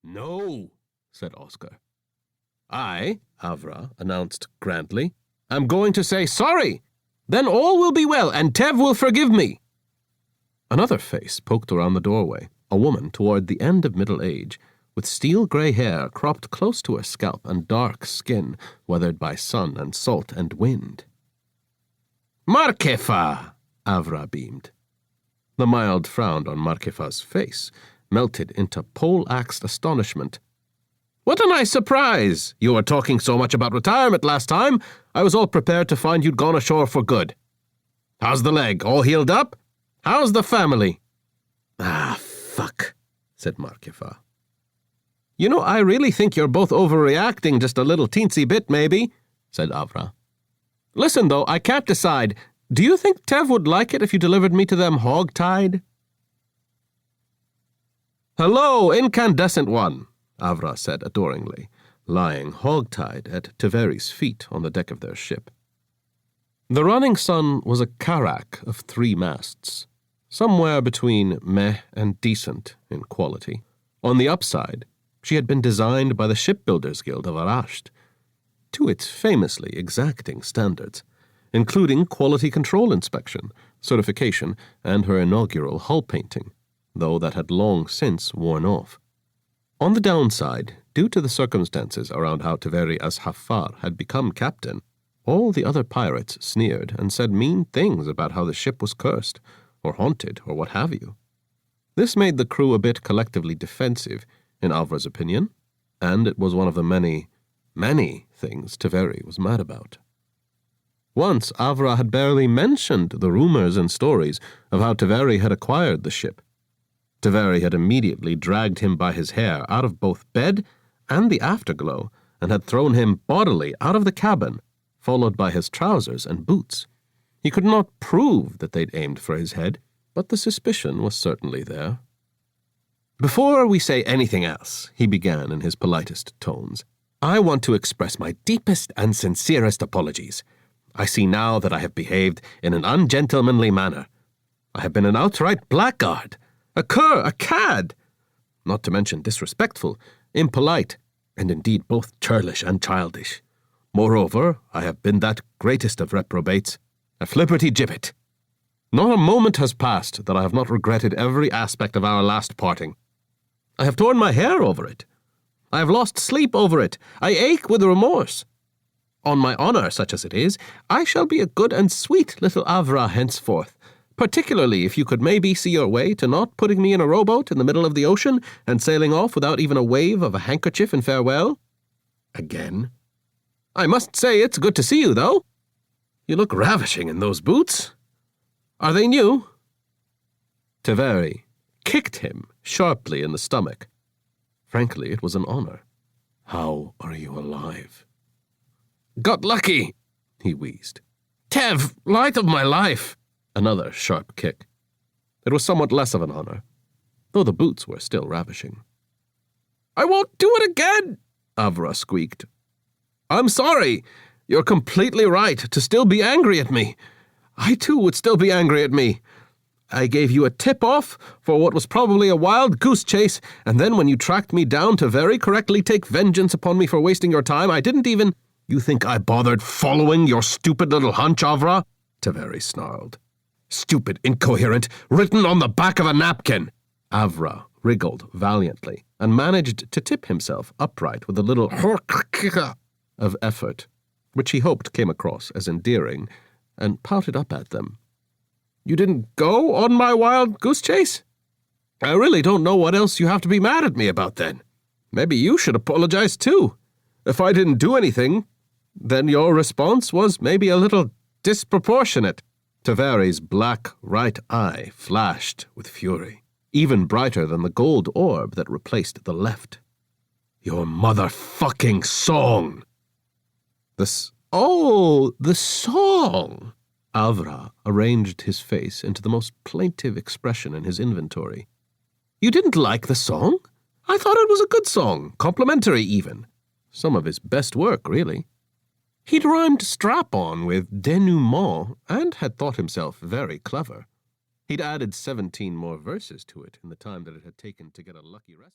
No, said Oscar. I, Avra announced grandly, am going to say sorry. Then all will be well, and Tev will forgive me. Another face poked around the doorway, a woman toward the end of middle age, with steel-gray hair cropped close to her scalp and dark skin weathered by sun and salt and wind. Markefa, Avra beamed. The mild frown on Markefa's face melted into pole-axed astonishment. What a nice surprise! You were talking so much about retirement last time, I was all prepared to find you'd gone ashore for good. How's the leg? All healed up? How's the family? Ah, fuck, said Markefa. You know, I really think you're both overreacting just a little teensy bit, maybe, said Avra. Listen, though, I can't decide. Do you think Tev would like it if you delivered me to them hog-tied? Hello, incandescent one, Avra said adoringly, lying hog-tied at Teveri's feet on the deck of their ship. The running sun was a carrack of 3 masts, somewhere between meh and decent in quality. On the upside, she had been designed by the Shipbuilders Guild of Arasti to its famously exacting standards, including quality control inspection, certification, and her inaugural hull painting, though that had long since worn off. On the downside, due to the circumstances around how Teveri az-Haffar had become captain, all the other pirates sneered and said mean things about how the ship was cursed, or haunted, or what have you. This made the crew a bit collectively defensive, in Avra's opinion, and it was one of the many things Teveri was mad about. Once Avra had barely mentioned the rumors and stories of how Teveri had acquired the ship. Teveri had immediately dragged him by his hair out of both bed and the afterglow and had thrown him bodily out of the cabin, followed by his trousers and boots. He could not prove that they'd aimed for his head, but the suspicion was certainly there. Before we say anything else, he began in his politest tones, I want to express my deepest and sincerest apologies. I see now that I have behaved in an ungentlemanly manner. I have been an outright blackguard, a cur, a cad, not to mention disrespectful, impolite, and indeed both churlish and childish. Moreover, I have been that greatest of reprobates, a flipperty-gibbet. Not a moment has passed that I have not regretted every aspect of our last parting. I have torn my hair over it. I have lost sleep over it. I ache with remorse. On my honor, such as it is, I shall be a good and sweet little Avra henceforth, particularly if you could maybe see your way to not putting me in a rowboat in the middle of the ocean and sailing off without even a wave of a handkerchief in farewell. Again. I must say it's good to see you, though. You look ravishing in those boots. Are they new? Teveri kicked him sharply in the stomach. Frankly, it was an honor. How are you alive? Got lucky, he wheezed. Tev, light of my life. Another sharp kick. It was somewhat less of an honor, though the boots were still ravishing. I won't do it again, Avra squeaked. I'm sorry. You're completely right to still be angry at me. I too would still be angry at me. I gave you a tip-off for what was probably a wild goose chase, and then when you tracked me down to very correctly take vengeance upon me for wasting your time, I didn't even— You think I bothered following your stupid little hunch, Avra? Teveri snarled. Stupid, incoherent, written on the back of a napkin. Avra wriggled valiantly and managed to tip himself upright with a little of effort, which he hoped came across as endearing, and pouted up at them. You didn't go on my wild goose chase? I really don't know what else you have to be mad at me about then. Maybe you should apologize too. If I didn't do anything, then your response was maybe a little disproportionate. Teveri's black right eye flashed with fury, even brighter than the gold orb that replaced the left. Your motherfucking song! The song! Avra arranged his face into the most plaintive expression in his inventory. You didn't like the song? I thought it was a good song, complimentary even. Some of his best work, really. He'd rhymed strap-on with denouement and had thought himself very clever. He'd added 17 more verses to it in the time that it had taken to get a lucky rest.